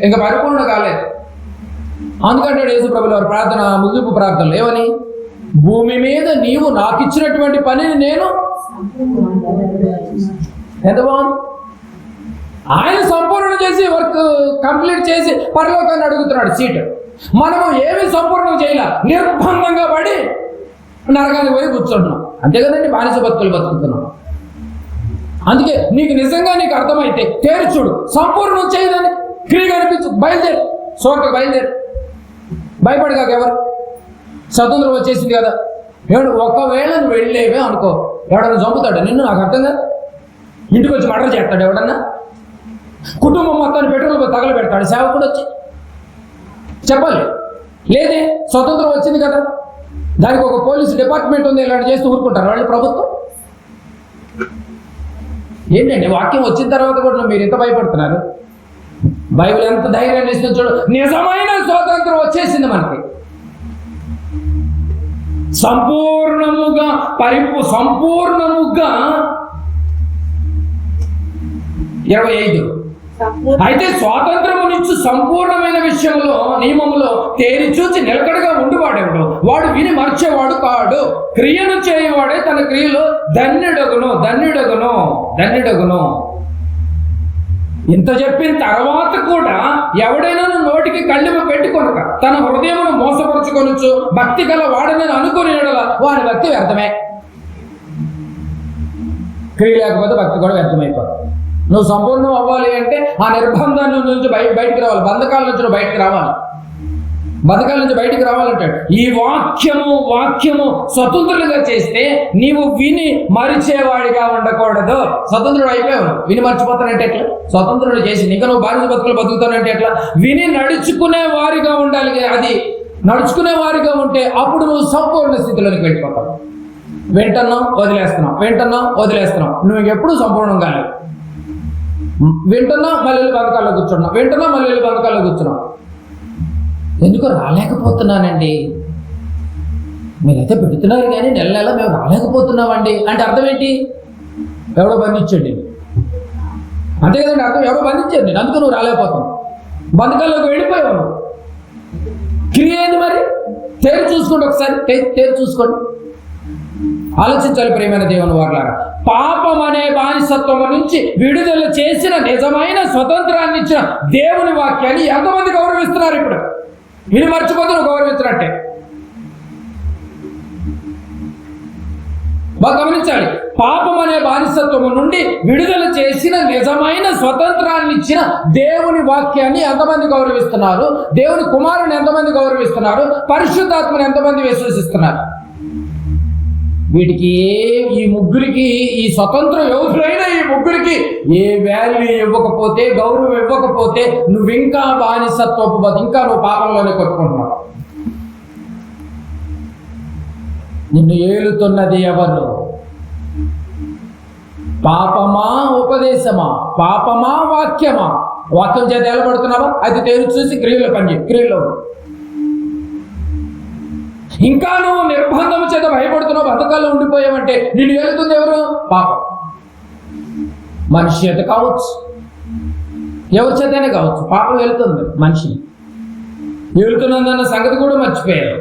ఇంకా పరిపూర్ణ కాలేదు. అందుకంటే యేసుప్రభుల వారి ప్రార్థన, ముగింపు ప్రార్థనలు ఏమని? భూమి మీద నీవు నాకు ఇచ్చినటువంటి పనిని నేను ఎంత బాగుంది. ఆయన సంపూర్ణ చేసి వర్క్ కంప్లీట్ చేసి పరలోకాన్ని అడుగుతున్నాడు సీటు. మనము ఏమీ సంపూర్ణం చేయాల, నిర్బంధంగా పడి నరకానికి పోయి కూర్చుంటున్నాం. అంతే కదండి, బానిస బతుకులు బతుకుతున్నాం. అందుకే నీకు నిజంగా నీకు అర్థమైతే తేర్చుడు, సంపూర్ణం చేయడానికి క్రియ కనిపించు, బయలుదేరు, సోర్కి బయలుదేరు. భయపడి కాక ఎవరు స్వతంత్రం వచ్చేసింది కదా. ఒకవేళ నువ్వు వెళ్ళేవే అనుకో, ఎవడన్నా చంపుతాడు నిన్ను, నాకు అర్థం కదా. ఇంటికి వచ్చి మర్డర్ చేస్తాడు ఎవడన్నా, కుటుంబం మొత్తాన్ని పెట్రోల్ తగలబెడతాడు సేవకుడు వచ్చి. చెప్పాలి లేదే, స్వతంత్రం వచ్చింది కదా, దానికి ఒక పోలీసు డిపార్ట్మెంట్ ఉంది, ఇలాంటి చేస్తూ ఊరుకుంటారు వాళ్ళు ప్రభుత్వం. ఏంటండి వాక్యం వచ్చిన తర్వాత కూడా మీరు ఎంత భయపడుతున్నారు? బైబిల్ ఎంత ధైర్యాన్ని ఇస్తుంది చూడు. నిజమైన స్వాతంత్రం వచ్చేసింది మనకి. సంపూర్ణముగా సంపూర్ణముగా 25. అయితే స్వాతంత్రమునిచ్చు సంపూర్ణమైన విషయంలో నియమములో తేరి చూచి నిలకడగా ఉండువాడెవడు వాడు విని మర్చేవాడు కాడు. క్రియను చేయవాడే తన క్రియలో ధన్యుడగును. ఇంత చెప్పిన తర్వాత కూడా ఎవడైనా నోటికి కళ్ళెము పెట్టుకొనక తన హృదయమును మోసపరచుకొనొచ్చు భక్తి గల వాడని అనుకుని వాడి భక్తి వ్యర్థమే. క్రియ లేకపోతే భక్తి కూడా వ్యర్థమైపోతుంది. నువ్వు సంపూర్ణం అవ్వాలి అంటే ఆ నిర్బంధాన్ని నుంచి బయటికి రావాలి, బంధకాల నుంచి నువ్వు బయటికి రావాలి. బతకాల నుంచి బయటికి రావాలంటాడు. ఈ వాక్యము స్వతంత్రులుగా చేస్తే నీవు విని మరిచేవాడిగా ఉండకూడదు. స్వతంత్రుడు అయిపోయావు, విని మర్చిపోతానంటే ఎట్లా? స్వతంత్రుడు చేసి ఇంకా నువ్వు బానిస బతుకులు బతుకుతానంటే ఎట్లా? విని నడుచుకునే వారిగా ఉండాలి. అది నడుచుకునే వారిగా ఉంటే అప్పుడు నువ్వు సంపూర్ణ స్థితిలోనికి వెళ్ళిపోతావు. వింటున్నావు వదిలేస్తున్నావు, నువ్వు ఎప్పుడు సంపూర్ణం కాలేదు. వింటున్నావు మళ్ళీ బతకాల్లో కూర్చున్నావు. ఎందుకు రాలేకపోతున్నానండి? మీరైతే పెడుతున్నారు కానీ నెల మేము రాలేకపోతున్నామండి అంటే అర్థం ఏంటి? ఎవడో బంధించండి, అంతే కదండి అర్థం. ఎవడో బంధించండి, అందుకు నువ్వు రాలేకపోతున్నావు, బంధకాల్లోకి వెళ్ళిపోయావు. క్రియ ఏంది మరి? తేరు చూసుకోండి, ఒకసారి తేరు చూసుకోండి, ఆలోచించాలి. ప్రియమైన దేవుని వారలారా, పాపం అనే బానిసత్వం నుంచి విడుదల చేసిన నిజమైన స్వతంత్రాన్ని ఇచ్చిన దేవుని వాక్యాన్ని ఎంతమంది గౌరవిస్తున్నారు? ఇప్పుడు విని మర్చిపోతే నువ్వు గౌరవించినట్టే. బాగా గమనించాలి. పాపం అనే బానిసత్వము నుండి విడుదల చేసిన నిజమైన స్వతంత్రాన్ని ఇచ్చిన దేవుని వాక్యాన్ని ఎంతమంది గౌరవిస్తున్నారు? దేవుని కుమారుని ఎంతమంది గౌరవిస్తున్నారు? పరిశుద్ధాత్మని ఎంతమంది విశ్వసిస్తున్నారు? వీటికి ఈ ముగ్గురికి, ఈ స్వతంత్ర యోధులైన ఈ ముగ్గురికి ఏ వాల్యూ ఇవ్వకపోతే, గౌరవం ఇవ్వకపోతే నువ్వు ఇంకా బానిసత్వపు ఇంకా నువ్వు పాపంలోనే కొట్టుకుంటున్నావు. నిన్ను ఏలుతున్నది ఎవరు? పాపమా ఉపదేశమా? పాపమా వాక్యమా? వాక్యం చేత ఏలబడుతున్నావా? అది తేరు చూసి క్రియలో పనిచేయి, క్రియలో. ఇంకా నువ్వు నిర్బంధం చేత భయపడుతున్నావు, బతకాల్లో ఉండిపోయావంటే నిన్ను ఏలుతుంది ఎవరు? పాపం. మనిషి చేత కావచ్చు, ఎవరి చేతనే కావచ్చు, పాపం వెళుతుంది మనిషిని. ఏలుతున్నదన్న సంగతి కూడా మర్చిపోయారు.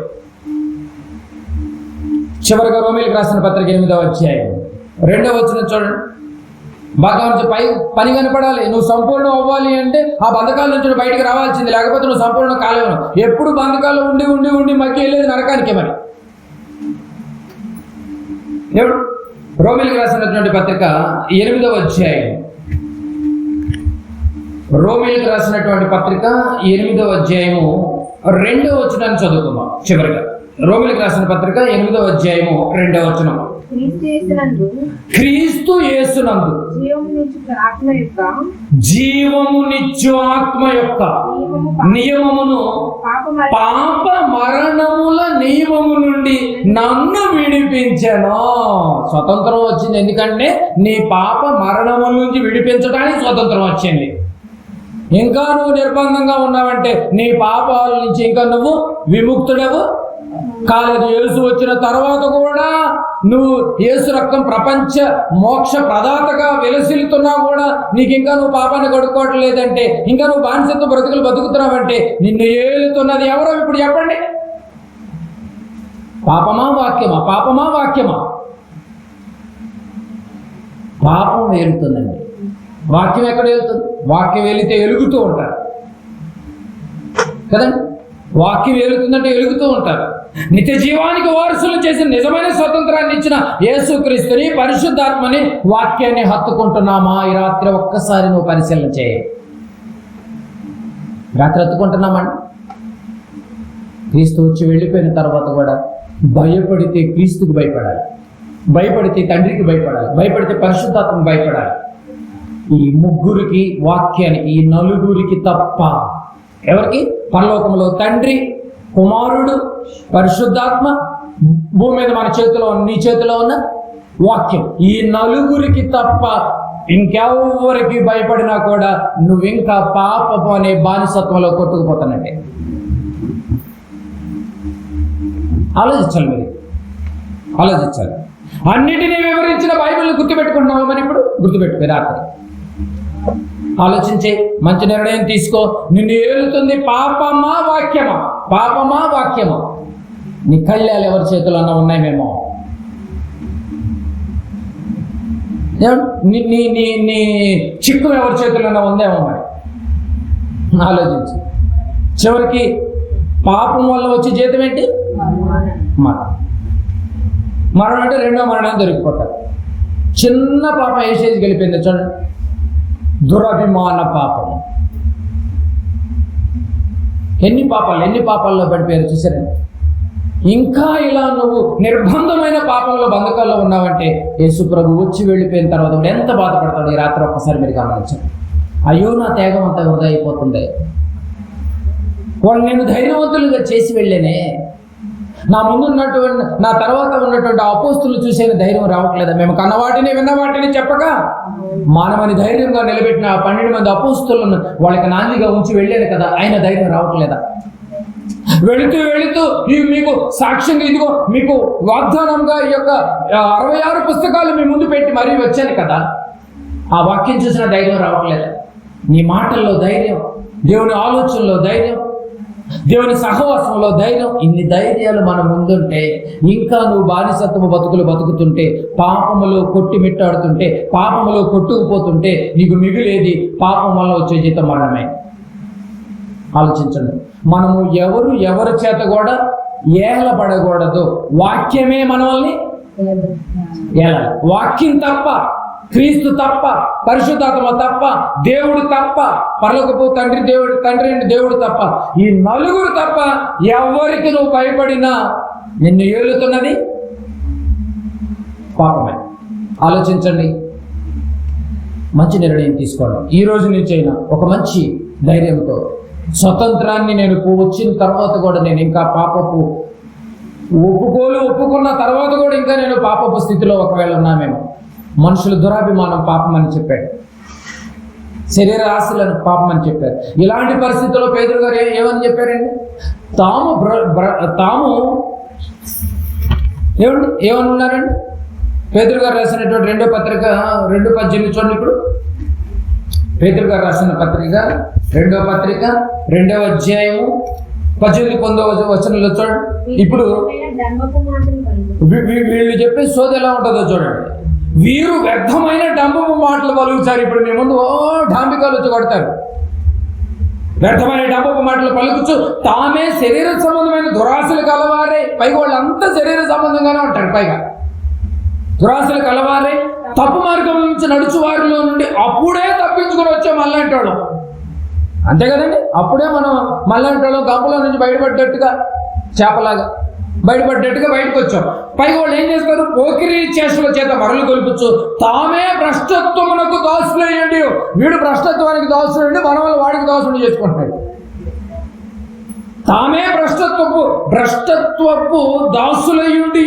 చివరిగా రోమీయులకు రాసిన పత్రిక 8వ అధ్యాయం 2వ వచనం చూడండి. బాగా పని కనపడాలి. నువ్వు సంపూర్ణం అవ్వాలి అంటే ఆ బంధకాల నుంచి బయటకు రావాల్సింది, లేకపోతే నువ్వు సంపూర్ణం కాలేవు. ఎప్పుడు బంధకాల్లో ఉండి మక్కి వెళ్ళేది నరకానికే. మరి దేవుడు రోమీయులకు రాసినటువంటి పత్రిక 8వ అధ్యాయం, రోమీయులకు రాసినటువంటి పత్రిక 8వ అధ్యాయము 2వ వచనాన్ని చదువుకుందాం. చివరిగా రోమీయులకు రాసిన పత్రిక 8వ అధ్యాయము 2వ వచనం. క్రీస్తు యేసునందు జీవమునిచ్చు ఆత్మ యొక్క నియమమును పాప మరణముల నియమము నుండి నన్ను విడిపించెను. స్వతంత్రం వచ్చింది ఎందుకంటే నీ పాప మరణముల నుంచి విడిపించడానికి స్వతంత్రం వచ్చింది. ఇంకా నువ్వు నిర్బంధంగా ఉన్నావంటే నీ పాపాల నుంచి ఇంకా నువ్వు విముక్తుడవు కాలేదు. యేసు వచ్చిన తర్వాత కూడా నువ్వు యేసు రక్తం ప్రపంచ మోక్ష ప్రదాతగా వెలసిల్లుతున్నా కూడా నీకు ఇంకా నువ్వు పాపాన్ని కడుక్కోవటం లేదంటే, ఇంకా నువ్వు బానిసత్వ బ్రతుకులు బతుకుతున్నావంటే నిన్ను ఏలుతున్నది ఎవరో ఇప్పుడు చెప్పండి? పాపమా వాక్యమా? పాపమా వాక్యమా? పాపం ఏలుతుందండి. వాక్యం ఎక్కడ వెళ్తుంది? వాక్యం వెళితే ఎలుగుతూ ఉంటారు కదండి. వాక్యం వెలుగుతుందంటే వెలుగుతూ ఉంటారు. నిత్య జీవానికి వారసులు చేసిన నిజమైన స్వతంత్రాన్ని ఇచ్చిన యేసుక్రీస్తుని, పరిశుద్ధాత్మని, వాక్యాన్ని హత్తుకుంటున్నామా? ఈ రాత్రి ఒక్కసారి నువ్వు పరిశీలన చేయి. రాత్రి హత్తుకుంటున్నామండి. క్రీస్తు వచ్చి వెళ్ళిపోయిన తర్వాత కూడా భయపడితే క్రీస్తుకు భయపడాలి, భయపడితే తండ్రికి భయపడాలి, భయపడితే పరిశుద్ధాత్మకు భయపడాలి. ఈ ముగ్గురికి వాక్యానికి, ఈ నలుగురికి తప్ప ఎవరికి? పరలోకంలో తండ్రి, కుమారుడు, పరిశుద్ధాత్మ, భూమి మీద మన చేతిలో, నీ చేతిలో ఉన్న వాక్యం, ఈ నలుగురికి తప్ప ఇంకెవరికి భయపడినా కూడా నువ్వు ఇంకా పాపపు అనే బానిసత్వంలో కొట్టుకుపోతానంటే ఆలోచించాలి. మీరు ఆలోచించాలి. అన్నిటినీ వివరించిన బైబిల్ని గుర్తుపెట్టుకుంటున్నావు. మరి ఇప్పుడు గుర్తుపెట్టుకో. రాత్రి ఆలోచించే మంచి నిర్ణయం తీసుకో. నిన్ను ఏలుతుంది పాపమా వాక్యమా? పాపమా వాక్యమా? నీ కళ్యాలు ఎవరి చేతులన్నా ఉన్నాయేమో. నీ నీ నీ నీ చిక్కు ఎవరి చేతుల్లో ఉందేమో మరి ఆలోచించి. చివరికి పాపం వల్ల వచ్చే జీతం ఏంటి? మరణం అంటే రెండో మరణం దొరికిపోతారు. చిన్న పాపం ఏ స్టేజ్కి వెళ్ళిపోయింది చూడండి, దురభిమాన పాపం. ఎన్ని పాపాల్లో పడిపోయారు చూసారండి. ఇంకా ఇలా నువ్వు నిర్బంధమైన పాపంలో బంధకాల్లో ఉన్నావంటే యేసు ప్రభు వచ్చి వెళ్ళిపోయిన తర్వాత వాడు ఎంత బాధపడతాడు ఈ రాత్రి ఒక్కసారి మీరు గమనించండి. అయ్యో నా త్యాగం అంతా వృధా అయిపోతుంది, వాళ్ళు నేను ధైర్యవంతులుగా చేసి వెళ్ళేనే, నా ముందు ఉన్నటువంటి నా తర్వాత ఉన్నటువంటి అపోస్తులు చూసేన ధైర్యం రావట్లేదా? మేము కన్నవాటిని విన్నవాటిని చెప్పగా మానవని ధైర్యంగా నిలబెట్టిన 12 మంది అపోస్తులను వాళ్ళకి నాందిగా ఉంచి వెళ్ళాను కదా, ఆయన ధైర్యం రావట్లేదా? వెళుతూ మీకు సాక్ష్యంగా ఇదిగో మీకు వాగ్దానంగా ఈ యొక్క 66 పుస్తకాలు మీ ముందు పెట్టి మరీ వచ్చాను కదా, ఆ వాక్యం చూసిన ధైర్యం రావట్లేదా? నీ మాటల్లో ధైర్యం, దేవుని ఆలోచనలో ధైర్యం, దేవుని సహవాసంలో ధైర్యం, ఇన్ని ధైర్యాలు మన ముందుంటే ఇంకా నువ్వు బానిసత్వము బతుకులు బతుకుతుంటే, పాపములో కొట్టిమిట్టాడుతుంటే, పాపములో కొట్టుకుపోతుంటే నీకు మిగిలేది పాపం వల్ల వచ్చే జీతం మరణమే. ఆలోచించండి. మనము ఎవరి చేత కూడా ఏలబడకూడదు. వాక్యమే మనల్ని ఏలాలి. వాక్యం తప్ప, క్రీస్తు తప్ప, పరిశుద్ధాత్మ తప్ప, దేవుడు తప్ప, పరలోకపు తండ్రి దేవుడు తప్ప, ఈ నలుగురు తప్ప ఎవరికి నువ్వు భయపడినా నిన్ను ఏలుతున్నది పాపమే. ఆలోచించండి, మంచి నిర్ణయం తీసుకోండి. ఈ రోజు నుంచి అయినా ఒక మంచి ధైర్యంతో, స్వతంత్రాన్ని నేను వచ్చిన తర్వాత కూడా నేను ఇంకా పాపపు ఒప్పుకున్న తర్వాత కూడా ఇంకా నేను పాపపు స్థితిలో ఒకవేళ ఉన్నామేమో. మనుషులు దురాభిమానం పాపం అని చెప్పాడు, శరీర ఆశలను పాపం అని చెప్పారు. ఇలాంటి పరిస్థితుల్లో పేతురు గారు ఏమని చెప్పారండి? తాము ఏమని ఉన్నారండి? పేతురు గారు రాసినటువంటి 2వ పత్రిక 2:18 చూడండి. ఇప్పుడు పేతురు గారు రాసిన పత్రిక 2వ పత్రిక 2వ అధ్యాయము 18-19 వచనంలో చూడండి. ఇప్పుడు వీళ్ళు చెప్పే సోది ఎలా ఉంటుందో చూడండి. వీరు వ్యర్థమైన డంబపు మాటలు పలుకుతారు. ఇప్పుడు మీ ముందు డాంబికాలు వచ్చి కొడతారు. వ్యర్థమైన డంబపు మాటలు పలుకుచు తామే శరీర సంబంధమైన దురాశలు కలవారే, పైగా వాళ్ళంతా శరీర సంబంధంగానే ఉంటారు. పైగా దురాశలు కలవారే, తప్పు మార్గం నుంచి నడుచు వారిలో నుండి అప్పుడే తప్పించుకొని వచ్చే మళ్ళంటి వాళ్ళం. అంతే కదండి, అప్పుడే మనం మళ్ళంటి వాళ్ళం గంపలో నుంచి బయటపడ్డట్టుగా, చేపలాగా బయటకు వచ్చాం. పైగా వాళ్ళు ఏం చేస్తారు? పోకిరీ చేష్టల చేత మరలు కొలుపుచ్చు తామే భ్రష్టత్వమునకు దాసులయ్యండి. వీడు భ్రష్టత్వానికి దాసులండి, మన వల్ల వాడికి దాసుడు చేసుకుంటున్నాడు. తామే భ్రష్టత్వపు దాసులయ్యుండి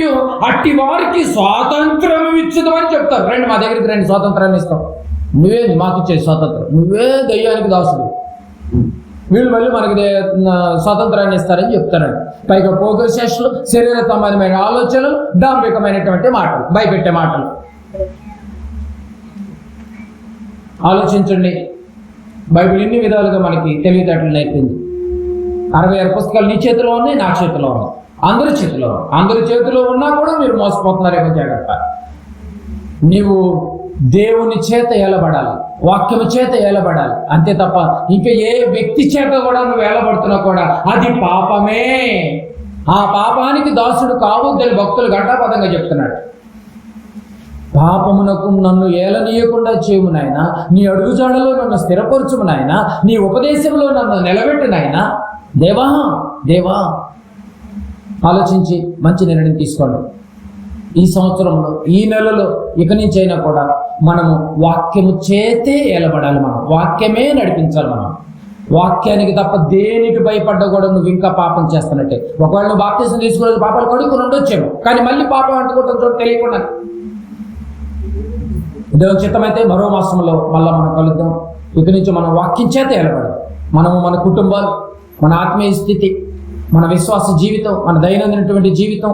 అట్టి వారికి స్వాతంత్రం ఇచ్చుదామని చెప్తారు. రండి మా దగ్గరికి రండి, స్వాతంత్రాన్ని ఇస్తాం. నువ్వే మాకు ఇచ్చే స్వాతంత్రం, నువ్వే దయ్యానికి దాసుడు, వీళ్ళు మళ్ళీ మనకి స్వాతంత్రాన్ని ఇస్తారని చెప్తారండి. పైగా పోగ శేషులు, శరీర సంబంధమైన ఆలోచనలు, డాంబికమైనటువంటి మాటలు, భయపెట్టే మాటలు. ఆలోచించండి, బైబిల్ ఇన్ని విధాలుగా మనకి తెలివితేటలు నేర్పింది. 66 పుస్తకాలు నీ చేతిలో ఉన్నాయి, నా చేతిలో ఉన్నాయి, అందరి చేతిలో ఉన్నా కూడా మీరు మోసపోతున్నారేమో జాగ్రత్త. నీవు దేవుని చేత ఏలబడాలి, వాక్యము చేత ఏలబడాలి, అంతే తప్ప ఇంకా ఏ వ్యక్తి చేత కూడా నువ్వు ఏలబడుతున్నా కూడా అది పాపమే. ఆ పాపానికి దాసుడు కావద్దని భక్తులు ఘంటాపదంగా చెప్తున్నాడు. పాపమునకు నన్ను ఏలనీయకుండా చేయము నాయన, నీ అడుగుజాడలో నన్ను స్థిరపరచుము నాయన, నీ ఉపదేశంలో నన్ను నిలబెట్టు నాయన. దేవా ఆలోచించి మంచి నిర్ణయం తీసుకోండి. ఈ సంవత్సరంలో, ఈ నెలలో, ఇక నుంచి అయినా కూడా మనము వాక్యము చేతే ఏలబడాలి. మనం వాక్యమే నడిపించాలి. మనం వాక్యానికి తప్ప దేనికి భయపడ్డా కూడా నువ్వు ఇంకా పాపం చేస్తున్నట్టే. ఒకవేళ నువ్వు బాప్తిసం తీసుకునే పాపాలు కడుక్కుని ఉండొచ్చేమో, కానీ మళ్ళీ పాపం అంటుకుంటాం చోటు తెలియకుండా. దేవుని చిత్తమైతే మరో మాసంలో మళ్ళీ మనం కలుద్దాం. ఇక నుంచి మనం వాక్యం చేత ఏలబడాలి. మనము, మన కుటుంబాలు, మన ఆత్మీయ స్థితి, మన విశ్వాస జీవితం, మన దైనందినటువంటి జీవితం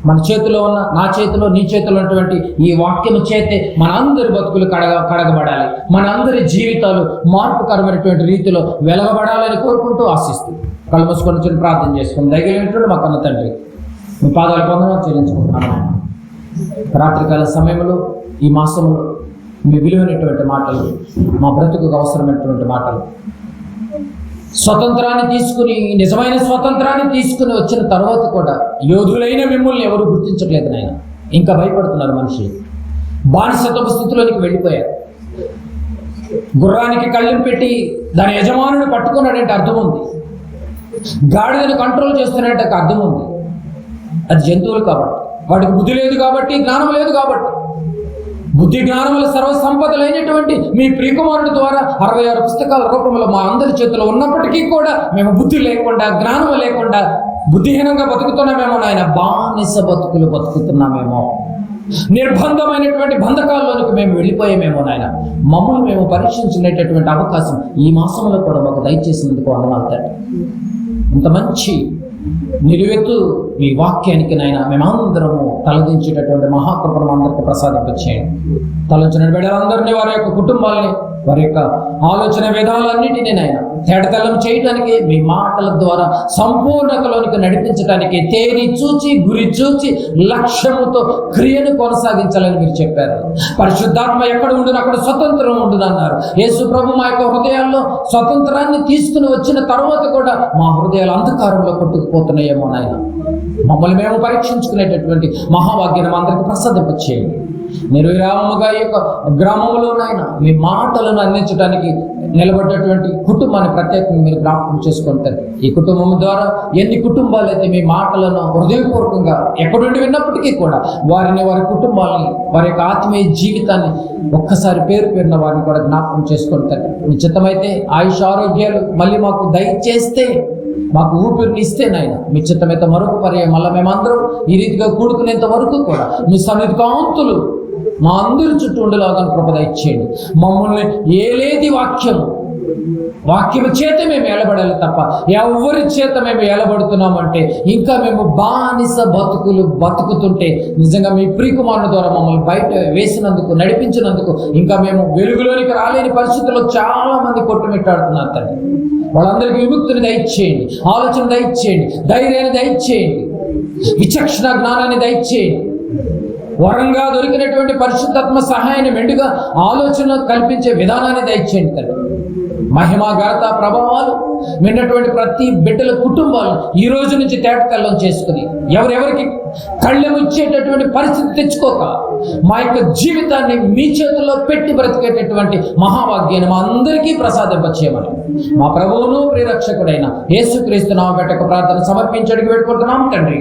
మన చేతిలో ఉన్న, నా చేతిలో, నీ చేతిలో ఉన్నటువంటి ఈ వాక్యము చేతే మనందరి బతుకులు కడగబడాలి. మనందరి జీవితాలు మార్పుకరమైనటువంటి రీతిలో వెలగబడాలని కోరుకుంటూ ఆశిస్తూ కళ్ళు మూసుకొని చిన్న ప్రార్థన చేసుకుని దయగలిగినటువంటి మా కన్న తండ్రి మీ పాదాలు పొందడం చెల్లించుకుంటున్నాను. రాత్రికాల సమయంలో, ఈ మాసంలో మీ విలువైనటువంటి మాటలు, మా బ్రతుకుకు అవసరమైనటువంటి మాటలు. స్వతంత్రాన్ని తీసుకుని, నిజమైన స్వతంత్రాన్ని తీసుకుని వచ్చిన తర్వాత కూడా యోధులైన మిమ్మల్ని ఎవరు గుర్తించట్లేదు నాయన. ఇంకా భయపడుతున్నారు మనుషులు. బానిసత్వ స్థితిలోనికి వెళ్ళిపోయారు. గుర్రానికి కళ్ళెం పెట్టి దాని యజమానుని పట్టుకున్నాడంటే అర్థం ఉంది. గాడిదను కంట్రోల్ చేస్తున్నాడంటే అర్థం ఉంది. అది జంతువులు కాబట్టి, వాటికి బుద్ధి లేదు కాబట్టి, జ్ఞానం లేదు కాబట్టి. బుద్ధి జ్ఞానముల సర్వసంపదలైనటువంటి మీ ప్రియకుమారుడి ద్వారా 66 పుస్తకాల రూపంలో మా అందరి చేతిలో ఉన్నప్పటికీ కూడా మేము బుద్ధి లేకుండా, జ్ఞానము లేకుండా బుద్ధిహీనంగా బతుకుతున్నామేమో నాయన. బానిస బతుకులు బతుకుతున్నామేమో, నిర్బంధమైనటువంటి బంధకాల్లోనికి మేము వెళ్ళిపోయామేమో నాయన. మమ్మల్ని మేము పరీక్షించుకునేటటువంటి అవకాశం ఈ మాసంలో కూడా మాకు దయచేసినందుకు వందనాలు తండ్రి. ఇంత మంచి నిలువెత్తు మీ వాక్యానికి నాయన మేమందరము తలదించేటటువంటి మహాకృపను అందరికీ ప్రసాదింపచేయండి. తలంచిన బిడ్డలందరినీ, వారి యొక్క కుటుంబాలని, వారి యొక్క ఆలోచన విధానాలన్నిటినీ నాయన తేటతెల్లం చేయడానికి, మీ మాటల ద్వారా సంపూర్ణతలోనికి నడిపించడానికి, తేరి చూచి, గురి చూచి, లక్ష్యముతో క్రియను కొనసాగించాలని మీరు చెప్పారు. పరిశుద్ధాత్మ ఎక్కడ ఉండును అక్కడ స్వతంత్రం ఉండును అన్నారు. యేసు ప్రభు మా యొక్క హృదయాల్లో స్వతంత్రాన్ని తీసుకుని వచ్చిన తర్వాత కూడా మా హృదయాలు అంధకారంలో కొట్టుకుపోతున్నాయేమో నాయన. మమ్మల్ని మేము పరీక్షించుకునేటటువంటి మహాభాగ్యాన్ని అందరికీ ప్రసాదింపచేయండి. నిర్విరామముగా ఈ యొక్క గ్రామంలోనైనా మీ మాటలను అందించడానికి నిలబడ్డటువంటి కుటుంబాన్ని ప్రత్యేకంగా మీరు జ్ఞాపకం చేసుకుంటారు. ఈ కుటుంబం ద్వారా ఎన్ని కుటుంబాలు అయితే మీ మాటలను హృదయపూర్వకంగా ఎక్కడుండి విన్నప్పటికీ కూడా వారిని, వారి కుటుంబాలని, వారి యొక్క ఆత్మీయ జీవితాన్ని ఒక్కసారి పేరు పేరున వారిని కూడా జ్ఞాపకం చేసుకుంటారు. నిశ్చితమైతే ఆయుష్ ఆరోగ్యాలు మళ్ళీ మాకు దయచేస్తే, మాకు ఊపిరిని ఇస్తేనైనా మీ చిత్తమైతే మరొక పర్యాయం మళ్ళీ మేమందరం ఈ రీతిగా కూడుకునేంత వరకు కూడా మీ సన్నిధి కాంతులు మా అందరి చుట్టూ ఉండేలాగా కృప దయచేయండి. మమ్మల్ని ఏలేది వాక్యము చేత మేము ఏలబడాలి తప్ప ఎవరి చేత మేము ఏలబడుతున్నామంటే, ఇంకా మేము బానిస బతుకులు బతుకుతుంటే, నిజంగా మీ ప్రియకుమారుని ద్వారా మమ్మల్ని బయట వేసినందుకు, నడిపించినందుకు ఇంకా మేము వెలుగులోనికి రాలేని పరిస్థితుల్లో చాలా మంది కొట్టుమిట్టాడుతున్నారు తండ్రి. వాళ్ళందరికీ విముక్తిని దయచేయండి, ఆలోచన దయచేయండి, ధైర్యాన్ని దయచేయండి, విచక్షణ జ్ఞానాన్ని దయచేయండి. వరంగా దొరికినటువంటి పరిశుద్ధాత్మ సహాయాన్ని మెండుగా ఆలోచన కల్పించే విధానాన్ని దయచేయండి తండ్రి. మహిమ, ఘనత, ప్రభావాలు విన్నటువంటి ప్రతి బిడ్డల కుటుంబాలు ఈ రోజు నుంచి తేటతెల్లం చేసుకుని, ఎవరెవరికి కళ్ళెము ఇచ్చేటటువంటి పరిస్థితి తెచ్చుకోక, మా యొక్క జీవితాన్ని మీ చేతుల్లో పెట్టి బ్రతికేటటువంటి మహాభాగ్యాన్ని మా అందరికీ ప్రసాదింపచేయమని మా ప్రభువును ప్రియరక్షకుడైన యేసుక్రీస్తు నామమున ప్రార్థన సమర్పించి అడిగి పెట్టుకుంటున్నాం తండ్రి.